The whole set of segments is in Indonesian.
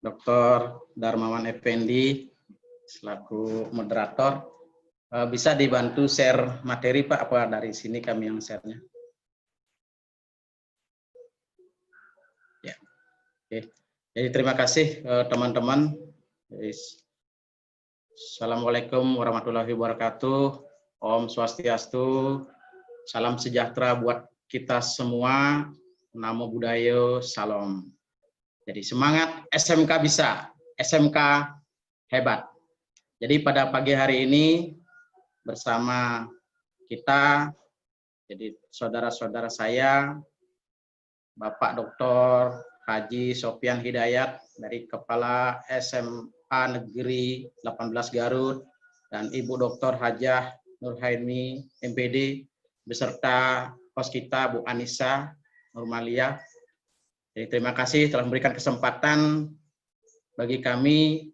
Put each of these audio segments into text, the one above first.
Dr. Darmawan Effendi selaku moderator. Bisa dibantu share materi Pak, apa dari sini kami yang share-nya? Ya. Oke. Jadi terima kasih teman-teman. Assalamualaikum warahmatullahi wabarakatuh. Om Swastiastu. Salam sejahtera buat kita semua. Namo Buddhaya, salam. Jadi semangat, SMK bisa, SMK hebat. Jadi pada pagi hari ini bersama kita, jadi saudara-saudara saya, Bapak Dr. Haji Sofyan Hidayat dari Kepala SMA Negeri 18 Garut, dan Ibu Dr. Hajah Nurhaini MPD, beserta host kita Bu Anissa Nurmalia. Jadi terima kasih telah memberikan kesempatan bagi kami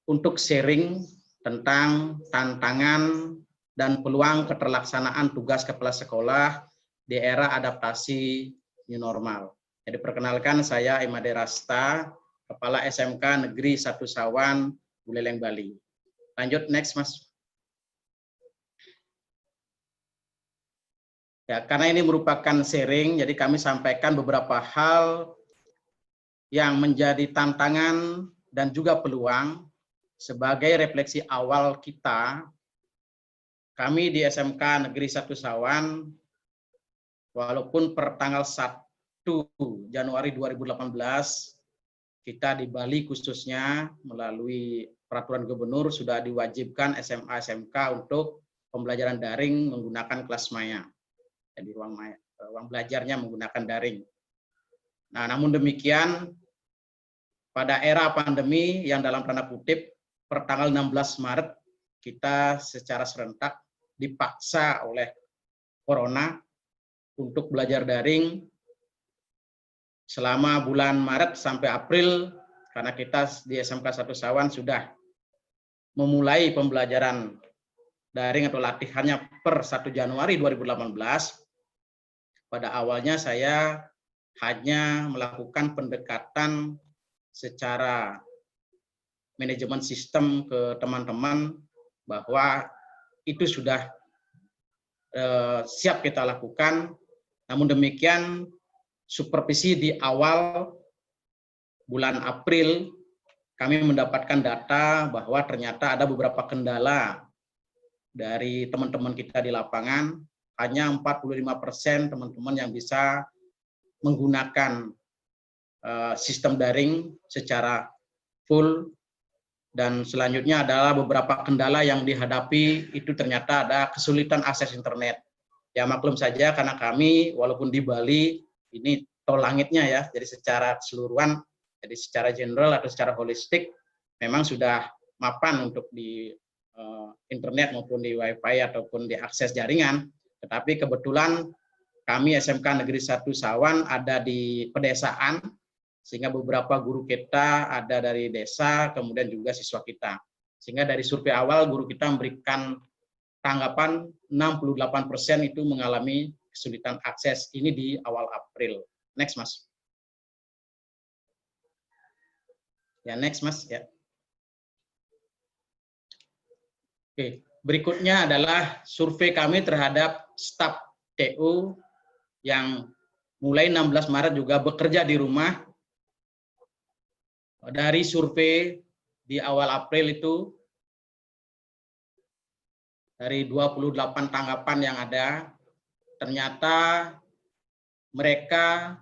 untuk sharing tentang tantangan dan peluang keterlaksanaan tugas kepala sekolah di era adaptasi new normal. Jadi perkenalkan, saya Imade Rasta, Kepala SMK Negeri 1 Sawan, Buleleng, Bali. Lanjut, next Mas. Ya, karena ini merupakan sharing, jadi kami sampaikan beberapa hal yang menjadi tantangan dan juga peluang sebagai refleksi awal kita. Kami di SMK Negeri 1 Sawan, walaupun per tanggal 1 Januari 2018, kita di Bali khususnya melalui peraturan gubernur sudah diwajibkan SMA SMK untuk pembelajaran daring menggunakan kelas maya. Jadi ruang belajarnya menggunakan daring. Nah, namun demikian pada era pandemi yang dalam tanda kutip per tanggal 16 Maret kita secara serentak dipaksa oleh corona untuk belajar daring selama bulan Maret sampai April, karena kita di SMK 1 Sawan sudah memulai pembelajaran daring atau latihannya per 1 Januari 2018. Pada awalnya saya hanya melakukan pendekatan secara manajemen sistem ke teman-teman bahwa itu sudah siap kita lakukan. Namun demikian, supervisi di awal bulan April kami mendapatkan data bahwa ternyata ada beberapa kendala dari teman-teman kita di lapangan. Hanya 45% teman-teman yang bisa menggunakan sistem daring secara full, dan selanjutnya adalah beberapa kendala yang dihadapi itu ternyata ada kesulitan akses internet. Ya maklum saja karena kami walaupun di Bali ini tol langitnya ya, jadi secara keseluruhan, jadi secara general atau secara holistik memang sudah mapan untuk di internet maupun di wifi ataupun di akses jaringan. Tetapi kebetulan kami SMK Negeri 1 Sawan ada di pedesaan, sehingga beberapa guru kita ada dari desa, kemudian juga siswa kita. Sehingga dari survei awal guru kita memberikan tanggapan 68% itu mengalami kesulitan akses. Ini di awal April. Next Mas. Ya next Mas ya. Oke, berikutnya adalah survei kami terhadap staf TU yang mulai 16 Maret juga bekerja di rumah. Dari survei di awal April itu, dari 28 tanggapan yang ada, ternyata mereka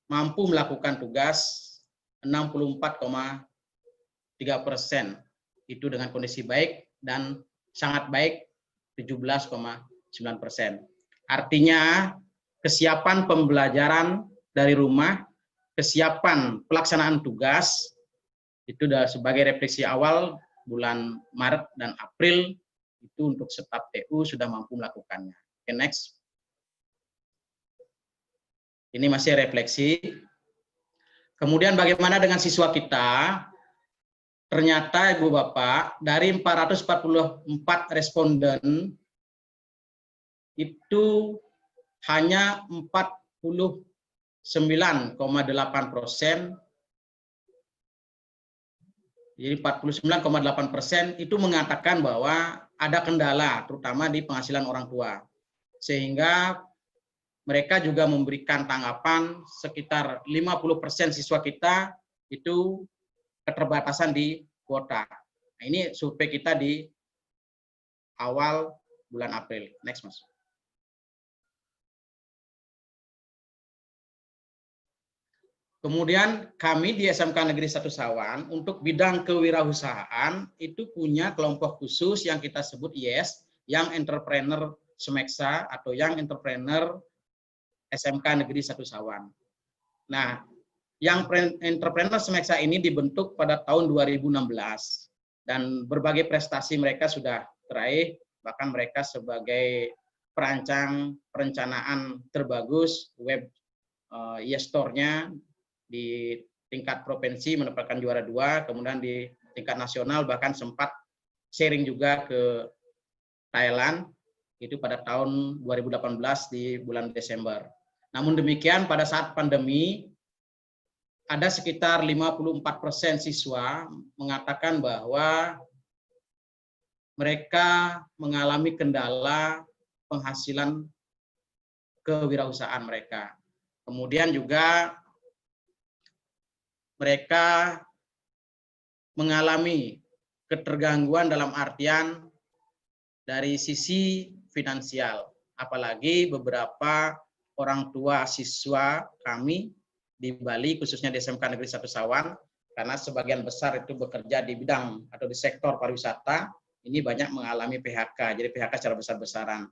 mampu melakukan tugas 64,3%. Itu dengan kondisi baik dan sangat baik 17,9%. Artinya kesiapan pembelajaran dari rumah, kesiapan pelaksanaan tugas itu sudah sebagai refleksi awal bulan Maret dan April itu untuk staf TU sudah mampu melakukannya. Oke, next. Ini masih refleksi. Kemudian bagaimana dengan siswa kita? Ternyata Ibu Bapak, dari 444 responden itu hanya 49,8% Jadi 49,8% itu mengatakan bahwa ada kendala, terutama di penghasilan orang tua. Sehingga mereka juga memberikan tanggapan sekitar 50% siswa kita itu keterbatasan di kuota. Nah, ini survei kita di awal bulan April. Next, Mas. Kemudian kami di SMK Negeri 1 Sawan untuk bidang kewirausahaan itu punya kelompok khusus yang kita sebut YES, Young Entrepreneur Semeksa atau Young Entrepreneur SMK Negeri 1 Sawan. Nah, Young Entrepreneur Semeksa ini dibentuk pada tahun 2016 dan berbagai prestasi mereka sudah teraih, bahkan mereka sebagai perancang perencanaan terbagus web YES-Store-nya di tingkat provinsi mendapatkan juara 2, kemudian di tingkat nasional bahkan sempat sharing juga ke Thailand itu pada tahun 2018 di bulan Desember. Namun demikian pada saat pandemi ada sekitar 54% siswa mengatakan bahwa mereka mengalami kendala penghasilan kewirausahaan mereka. Kemudian juga mereka mengalami ketergangguan dalam artian dari sisi finansial. Apalagi beberapa orang tua siswa kami di Bali, khususnya di SMK Negeri 1 Sawan, karena sebagian besar itu bekerja di bidang atau di sektor pariwisata, ini banyak mengalami PHK, jadi PHK secara besar-besaran.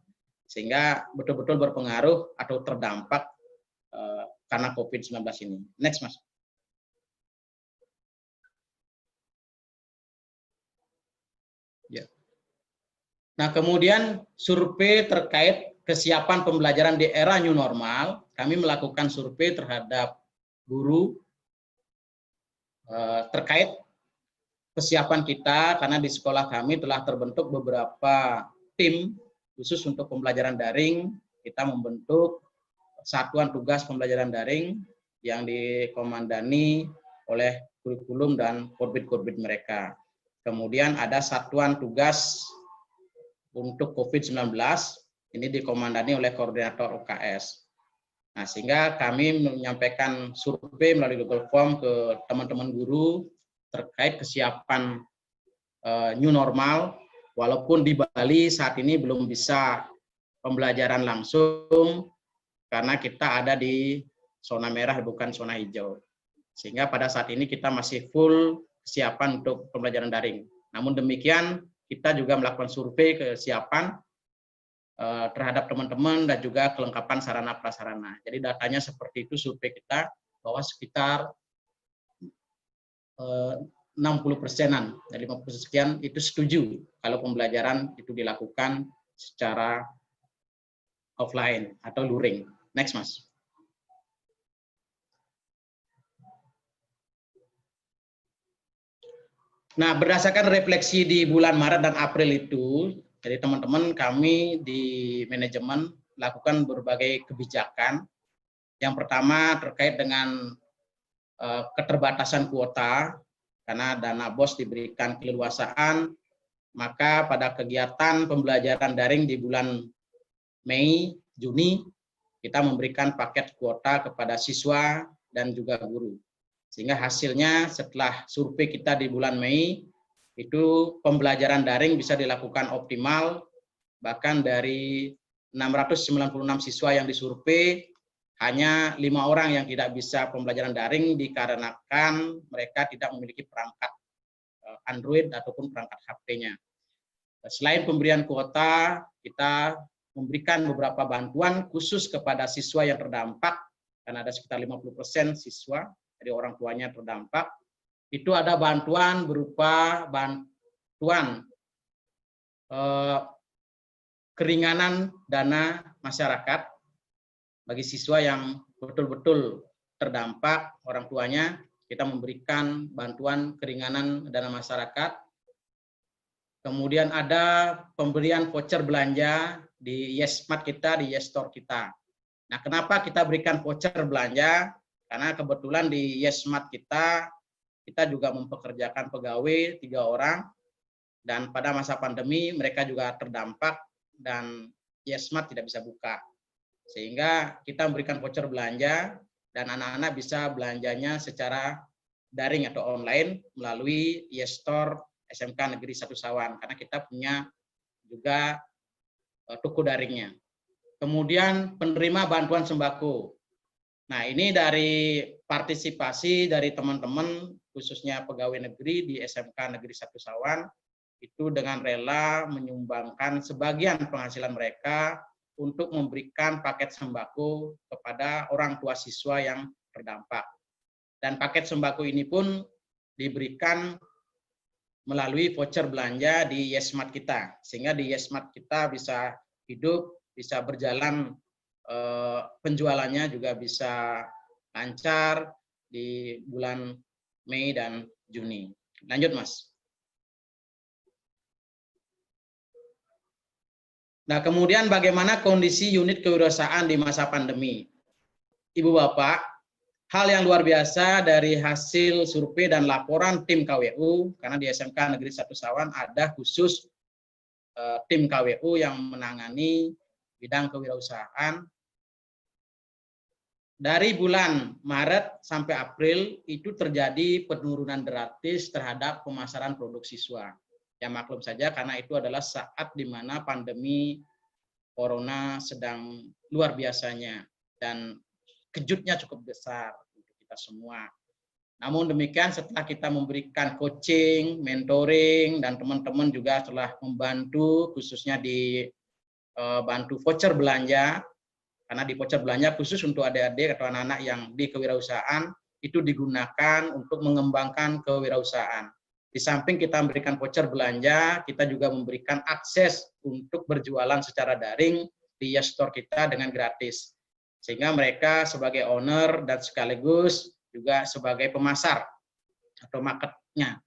Sehingga betul-betul berpengaruh atau terdampak karena COVID-19 ini. Next, Mas. Ya. Nah, kemudian survei terkait kesiapan pembelajaran di era new normal, kami melakukan survei terhadap guru terkait kesiapan kita, karena di sekolah kami telah terbentuk beberapa tim khusus untuk pembelajaran daring. Kita membentuk satuan tugas pembelajaran daring yang dikomandani oleh kurikulum dan korbit-korbit mereka. Kemudian ada satuan tugas untuk COVID-19, ini dikomandani oleh koordinator UKS. Nah, sehingga kami menyampaikan survei melalui Google Form ke teman-teman guru terkait kesiapan new normal, walaupun di Bali saat ini belum bisa pembelajaran langsung, karena kita ada di zona merah bukan zona hijau. Sehingga pada saat ini kita masih full kesiapan untuk pembelajaran daring. Namun demikian, kita juga melakukan survei kesiapan terhadap teman-teman dan juga kelengkapan sarana prasarana. Jadi datanya seperti itu survei kita, bahwa sekitar 60%-an dari 50 sekian itu setuju kalau pembelajaran itu dilakukan secara offline atau luring. Next, Mas. Nah, berdasarkan refleksi di bulan Maret dan April itu, jadi teman-teman kami di manajemen lakukan berbagai kebijakan. Yang pertama terkait dengan keterbatasan kuota, karena dana BOS diberikan keleluasaan, maka pada kegiatan pembelajaran daring di bulan Mei, Juni, kita memberikan paket kuota kepada siswa dan juga guru. Sehingga hasilnya setelah survei kita di bulan Mei, itu pembelajaran daring bisa dilakukan optimal, bahkan dari 696 siswa yang disurvei, hanya 5 orang yang tidak bisa pembelajaran daring dikarenakan mereka tidak memiliki perangkat Android ataupun perangkat HP-nya. Selain pemberian kuota, kita memberikan beberapa bantuan khusus kepada siswa yang terdampak, karena ada sekitar 50% siswa dari orang tuanya terdampak. Itu ada bantuan berupa bantuan keringanan dana masyarakat bagi siswa yang betul-betul terdampak orang tuanya. Kita memberikan bantuan keringanan dana masyarakat. Kemudian ada pemberian voucher belanja di YesMart kita, di YesStore kita. Nah, kenapa kita berikan voucher belanja? Karena kebetulan di YesMart kita kita juga mempekerjakan pegawai 3 orang, dan pada masa pandemi mereka juga terdampak dan Yesmart tidak bisa buka. Sehingga kita memberikan voucher belanja dan anak-anak bisa belanjanya secara daring atau online melalui YesStore SMK Negeri 1 Sawan, karena kita punya juga toko daringnya. Kemudian penerima bantuan sembako. Nah, ini dari partisipasi dari teman-teman khususnya pegawai negeri di SMK Negeri 1 Sawan itu dengan rela menyumbangkan sebagian penghasilan mereka untuk memberikan paket sembako kepada orang tua siswa yang terdampak. Dan paket sembako ini pun diberikan melalui voucher belanja di Yesmart kita, sehingga di Yesmart kita bisa hidup, bisa berjalan, penjualannya juga bisa lancar di bulan Mei dan Juni. Lanjut, Mas. Nah, kemudian bagaimana kondisi unit kewirausahaan di masa pandemi? Ibu Bapak, hal yang luar biasa dari hasil survei dan laporan tim KWU, karena di SMK Negeri 1 Sawan ada khusus tim KWU yang menangani bidang kewirausahaan. Dari bulan Maret sampai April itu terjadi penurunan drastis terhadap pemasaran produk siswa. Ya maklum saja karena itu adalah saat di mana pandemi Corona sedang luar biasanya dan kejutnya cukup besar untuk kita semua. Namun demikian setelah kita memberikan coaching, mentoring, dan teman-teman juga telah membantu khususnya di bantu voucher belanja, karena di voucher belanja khusus untuk adik-adik atau anak-anak yang di kewirausahaan itu digunakan untuk mengembangkan kewirausahaan. Di samping kita memberikan voucher belanja, kita juga memberikan akses untuk berjualan secara daring di YesStore kita dengan gratis. Sehingga mereka sebagai owner dan sekaligus juga sebagai pemasar atau marketnya.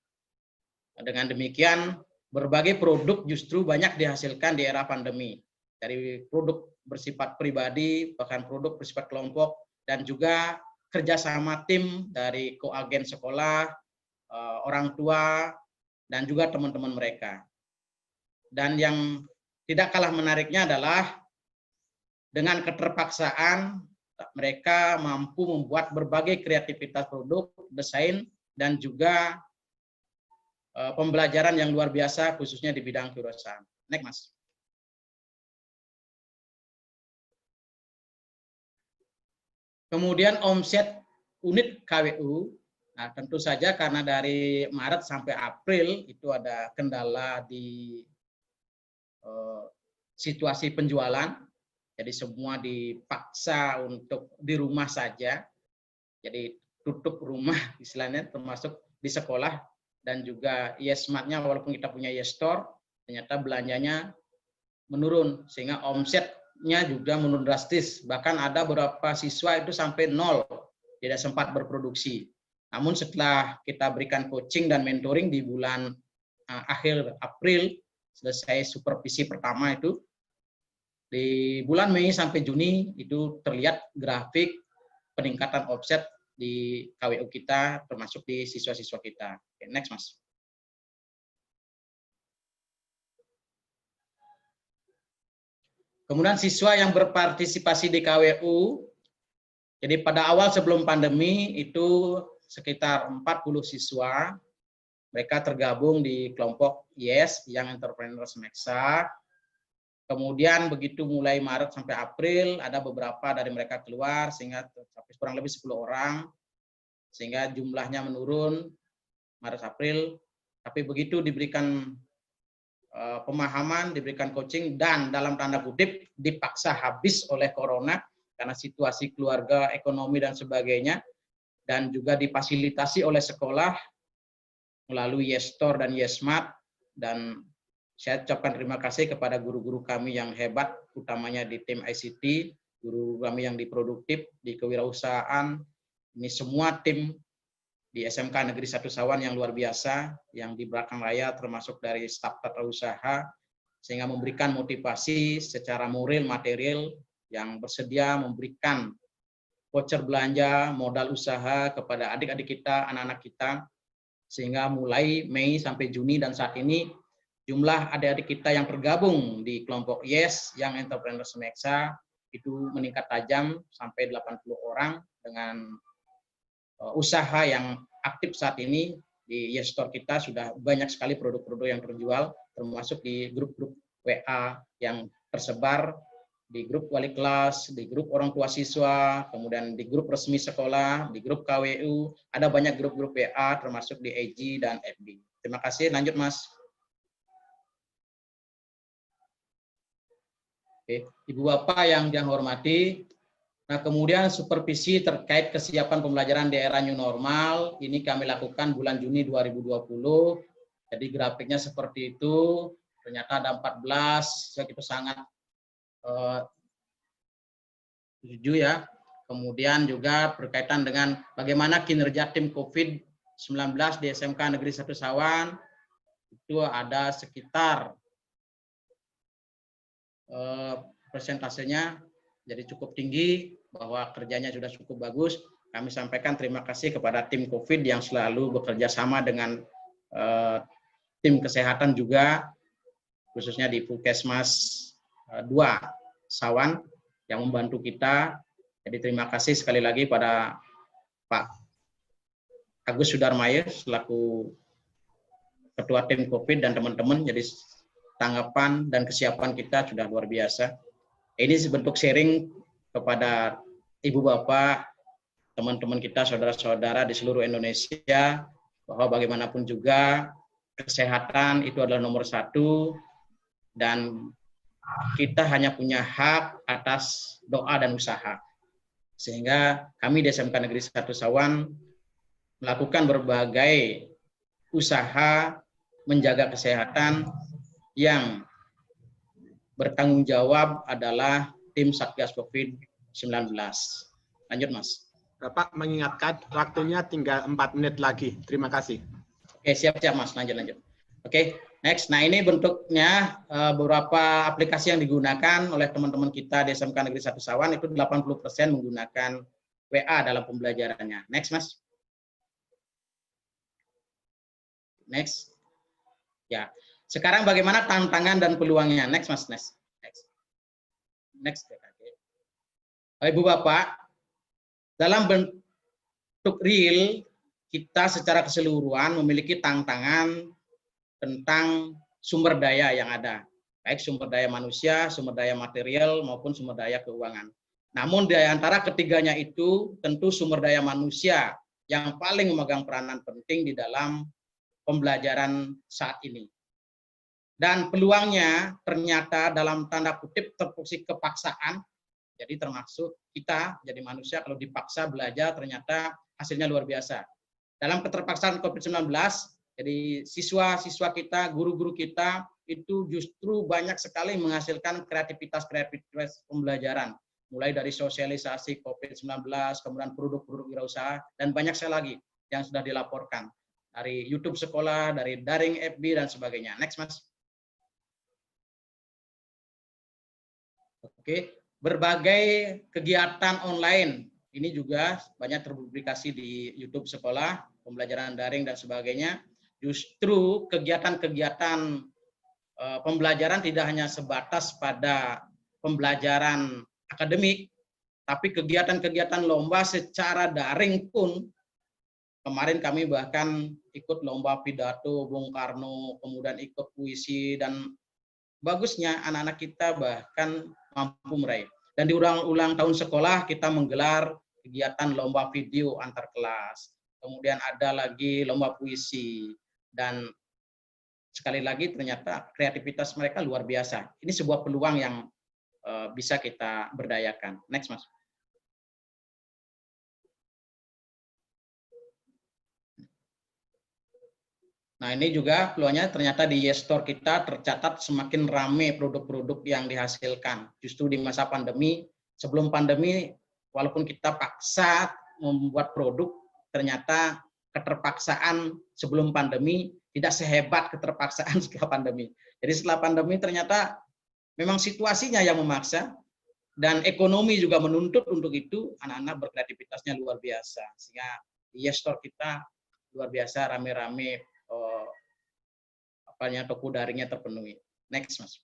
Dengan demikian, berbagai produk justru banyak dihasilkan di era pandemi. Dari produk bersifat pribadi, bahkan produk bersifat kelompok, dan juga kerjasama tim dari koagen sekolah, orang tua, dan juga teman-teman mereka. Dan yang tidak kalah menariknya adalah dengan keterpaksaan mereka mampu membuat berbagai kreativitas produk, desain, dan juga pembelajaran yang luar biasa khususnya di bidang kewirausahaan. Next, Mas. Kemudian omset unit KWU, nah tentu saja karena dari Maret sampai April itu ada kendala di situasi penjualan, jadi semua dipaksa untuk di rumah saja, jadi tutup rumah istilahnya termasuk di sekolah, dan juga Yesmart-nya walaupun kita punya YesStore, ternyata belanjanya menurun sehingga omsetnya juga menurun drastis, bahkan ada beberapa siswa itu sampai 0, tidak sempat berproduksi. Namun setelah kita berikan coaching dan mentoring di bulan akhir April, selesai supervisi pertama itu, di bulan Mei sampai Juni itu terlihat grafik peningkatan omset di KWU kita termasuk di siswa-siswa kita. Oke, next, Mas. Kemudian siswa yang berpartisipasi di KWU, jadi pada awal sebelum pandemi itu sekitar 40 siswa, mereka tergabung di kelompok YES, Young Entrepreneur Smeksa. Kemudian begitu mulai Maret sampai April, ada beberapa dari mereka keluar, sehingga kurang lebih 10 orang, sehingga jumlahnya menurun Maret-April. Tapi begitu diberikan pemahaman, diberikan coaching, dan dalam tanda kutip dipaksa habis oleh Corona, karena situasi keluarga, ekonomi, dan sebagainya, dan juga difasilitasi oleh sekolah melalui YesStore dan Yesmart, dan saya ucapkan terima kasih kepada guru-guru kami yang hebat, utamanya di tim ICT, guru kami yang di produktif, di kewirausahaan, ini semua tim di SMK Negeri 1 Sawan yang luar biasa, yang di belakang layar termasuk dari staf tata usaha, sehingga memberikan motivasi secara moral, material, yang bersedia memberikan voucher belanja, modal usaha kepada adik-adik kita, anak-anak kita, Sehingga mulai Mei sampai Juni dan saat ini jumlah adik-adik kita yang tergabung di kelompok YES yang Entrepreneur Semeksa itu meningkat tajam sampai 80 orang dengan usaha yang aktif saat ini. Di YES Store kita sudah banyak sekali produk-produk yang terjual, termasuk di grup-grup WA yang tersebar, di grup wali kelas, di grup orang tua siswa, kemudian di grup resmi sekolah, di grup KWU, ada banyak grup-grup WA termasuk di IG dan FB. Terima kasih, lanjut Mas. Oke, Ibu Bapak yang saya hormati, nah kemudian supervisi terkait kesiapan pembelajaran di era new normal, ini kami lakukan bulan Juni 2020, jadi grafiknya seperti itu, ternyata ada 14, itu sangat setuju ya. Kemudian juga berkaitan dengan bagaimana kinerja tim COVID-19 di SMK Negeri 1 Sawan, itu ada sekitar persentasenya jadi cukup tinggi, bahwa kerjanya sudah cukup bagus. Kami sampaikan terima kasih kepada tim COVID yang selalu bekerja sama dengan tim kesehatan juga, khususnya di Puskesmas 2 Sawan yang membantu kita. Jadi terima kasih sekali lagi pada Pak Agus Sudarmaya selaku Ketua Tim COVID dan teman-teman. Jadi tanggapan dan kesiapan kita sudah luar biasa. Ini bentuk sharing kepada Ibu Bapak, teman-teman kita, saudara-saudara di seluruh Indonesia, bahwa bagaimanapun juga kesehatan itu adalah nomor 1, dan kita hanya punya hak atas doa dan usaha. Sehingga kami di SMK Negeri 1 Sawan melakukan berbagai usaha menjaga kesehatan. Yang bertanggung jawab adalah tim Satgas COVID-19. Lanjut, Mas. Bapak mengingatkan waktunya tinggal 4 menit lagi. Terima kasih. Oke, siap-siap, Mas. Lanjut. Oke, next. Nah, ini bentuknya beberapa aplikasi yang digunakan oleh teman-teman kita di SMK Negeri 1 Sawan, itu 80% menggunakan WA dalam pembelajarannya. Next, Mas. Next. Ya. Sekarang bagaimana tantangan dan peluangnya? Next, Mas. Next. Ibu Bapak, dalam bentuk real, kita secara keseluruhan memiliki tantangan tentang sumber daya yang ada. Baik sumber daya manusia, sumber daya material, maupun sumber daya keuangan. Namun di antara ketiganya itu, tentu sumber daya manusia yang paling memegang peranan penting di dalam pembelajaran saat ini. Dan peluangnya ternyata dalam tanda kutip terfungsi kepaksaan, jadi termasuk kita jadi manusia kalau dipaksa belajar ternyata hasilnya luar biasa. Dalam keterpaksaan COVID-19, jadi siswa-siswa kita, guru-guru kita itu justru banyak sekali menghasilkan kreativitas pembelajaran, mulai dari sosialisasi COVID-19, kemudian produk-produk wirausaha, dan banyak sekali lagi yang sudah dilaporkan dari YouTube sekolah, dari daring FB dan sebagainya. Next, Mas. Oke, berbagai kegiatan online ini juga banyak terpublikasi di YouTube sekolah, pembelajaran daring dan sebagainya. Justru kegiatan-kegiatan pembelajaran tidak hanya sebatas pada pembelajaran akademik, tapi kegiatan-kegiatan lomba secara daring pun. Kemarin kami bahkan ikut lomba pidato Bung Karno, kemudian ikut puisi, dan bagusnya anak-anak kita bahkan mampu meraih. Dan di ulang tahun sekolah kita menggelar kegiatan lomba video antar kelas. Kemudian ada lagi lomba puisi. Dan sekali lagi ternyata kreativitas mereka luar biasa. Ini sebuah peluang yang bisa kita berdayakan. Next, Mas. Nah, ini juga peluangnya ternyata di YES Store kita tercatat semakin ramai produk-produk yang dihasilkan. Justru di masa pandemi, sebelum pandemi, walaupun kita paksa membuat produk, ternyata keterpaksaan sebelum pandemi tidak sehebat keterpaksaan setelah pandemi. Jadi setelah pandemi ternyata memang situasinya yang memaksa, dan ekonomi juga menuntut untuk itu, anak-anak berkreativitasnya luar biasa. Sehingga YES Store kita luar biasa rame-rame toko daringnya terpenuhi. Next, Mas.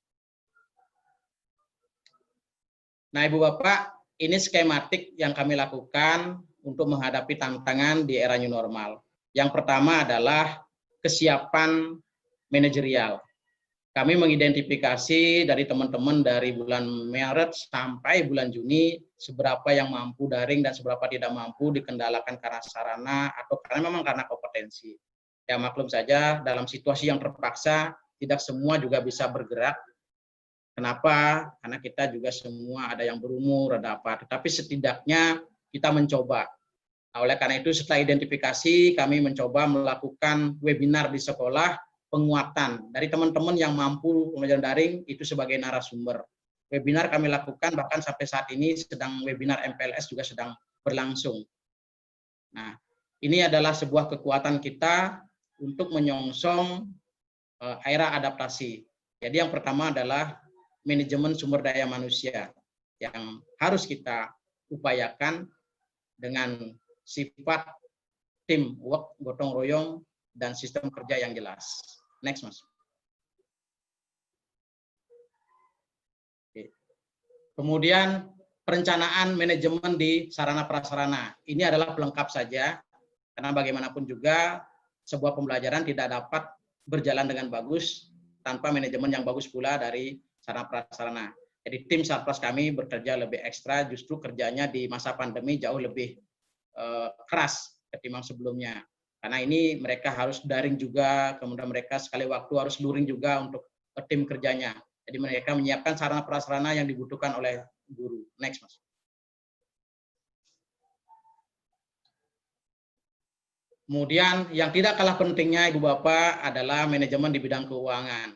Nah, Ibu Bapak, ini skematik yang kami lakukan untuk menghadapi tantangan di era new normal. Yang pertama adalah kesiapan manajerial. Kami mengidentifikasi dari teman-teman dari bulan Maret sampai bulan Juni seberapa yang mampu daring dan seberapa tidak mampu dikendalakan karena sarana atau memang karena kompetensi. Ya maklum saja dalam situasi yang terpaksa tidak semua juga bisa bergerak. Kenapa? Karena kita juga semua ada yang berumur, ada apa. Tetapi setidaknya kita mencoba. Nah, oleh karena itu setelah identifikasi kami mencoba melakukan webinar di sekolah, penguatan dari teman-teman yang mampu pembelajaran daring itu sebagai narasumber. Webinar kami lakukan bahkan sampai saat ini sedang webinar MPLS juga sedang berlangsung. Nah, ini adalah sebuah kekuatan kita untuk menyongsong era adaptasi. Jadi yang pertama adalah manajemen sumber daya manusia yang harus kita upayakan dengan sifat teamwork, gotong royong, dan sistem kerja yang jelas. Next, Mas. Oke. Kemudian perencanaan manajemen di sarana prasarana. Ini adalah pelengkap saja, karena bagaimanapun juga sebuah pembelajaran tidak dapat berjalan dengan bagus tanpa manajemen yang bagus pula dari sarana prasarana. Jadi tim Satpras kami bekerja lebih ekstra, justru kerjanya di masa pandemi jauh lebih keras ketimbang sebelumnya. Karena ini mereka harus daring juga, kemudian mereka sekali waktu harus luring juga untuk tim kerjanya. Jadi mereka menyiapkan sarana prasarana yang dibutuhkan oleh guru. Next, Mas. Kemudian yang tidak kalah pentingnya Ibu Bapak adalah manajemen di bidang keuangan.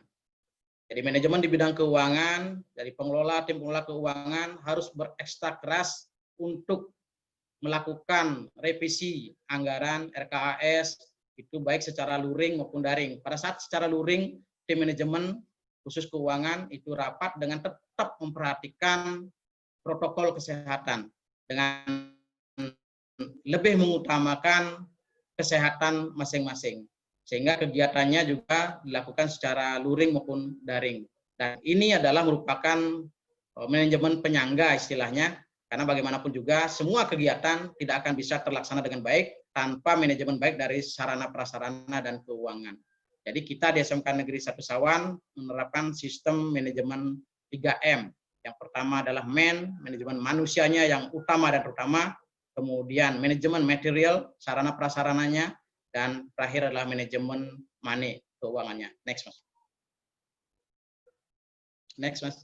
Jadi manajemen di bidang keuangan dari pengelola, tim pengelola keuangan harus berekstra keras untuk melakukan revisi anggaran RKAS itu baik secara luring maupun daring. Pada saat secara luring, tim manajemen khusus keuangan itu rapat dengan tetap memperhatikan protokol kesehatan dengan lebih mengutamakan kesehatan masing-masing. Sehingga kegiatannya juga dilakukan secara luring maupun daring. Dan ini adalah merupakan manajemen penyangga istilahnya, karena bagaimanapun juga semua kegiatan tidak akan bisa terlaksana dengan baik tanpa manajemen baik dari sarana prasarana dan keuangan. Jadi kita di SMK Negeri 1 Sawan menerapkan sistem manajemen 3M. Yang pertama adalah manajemen manusianya yang utama dan terutama, kemudian manajemen material, sarana prasarananya, dan terakhir adalah manajemen money, keuangannya. Next, Mas. Next, Mas.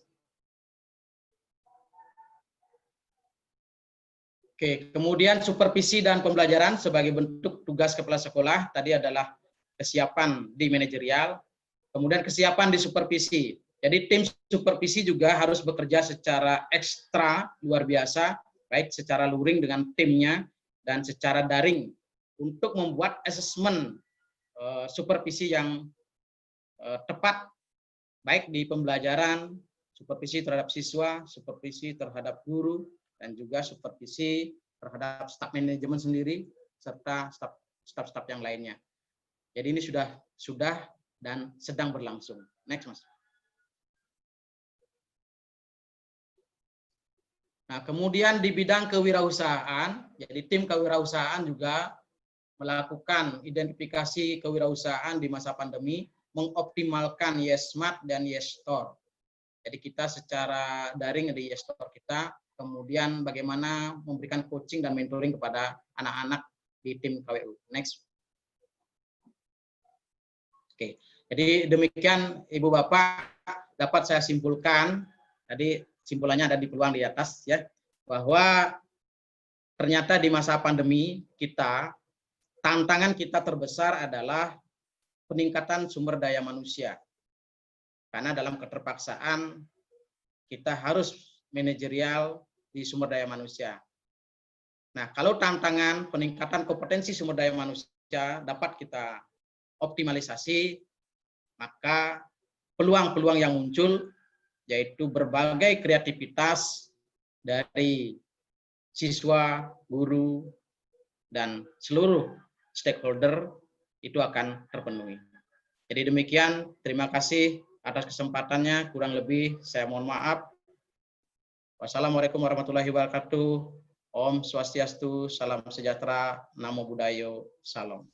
Oke, kemudian supervisi dan pembelajaran sebagai bentuk tugas kepala sekolah tadi adalah kesiapan di manajerial, kemudian kesiapan di supervisi. Jadi tim supervisi juga harus bekerja secara ekstra luar biasa, baik secara luring dengan timnya dan secara daring untuk membuat asesmen supervisi yang tepat, baik di pembelajaran, supervisi terhadap siswa, supervisi terhadap guru, dan juga supervisi terhadap staf manajemen sendiri, serta staf-staf yang lainnya. Jadi ini sudah dan sedang berlangsung. Next, Mas. Nah, kemudian di bidang kewirausahaan, jadi tim kewirausahaan juga melakukan identifikasi kewirausahaan di masa pandemi, mengoptimalkan YesSmart dan YesStore. Jadi kita secara daring di YesStore kita, kemudian bagaimana memberikan coaching dan mentoring kepada anak-anak di tim KWU. Next. Oke, jadi demikian Ibu Bapak dapat saya simpulkan, tadi simpulannya ada di peluang di atas ya, bahwa ternyata di masa pandemi kita, tantangan kita terbesar adalah peningkatan sumber daya manusia. Karena dalam keterpaksaan kita harus manajerial di sumber daya manusia. Nah, kalau tantangan peningkatan kompetensi sumber daya manusia dapat kita optimalisasi, maka peluang-peluang yang muncul yaitu berbagai kreativitas dari siswa, guru, dan seluruh stakeholder itu akan terpenuhi. Jadi demikian, terima kasih atas kesempatannya, kurang lebih saya mohon maaf. Wassalamualaikum warahmatullahi wabarakatuh. Om Swastiastu, salam sejahtera, Namo Buddhaya, salam.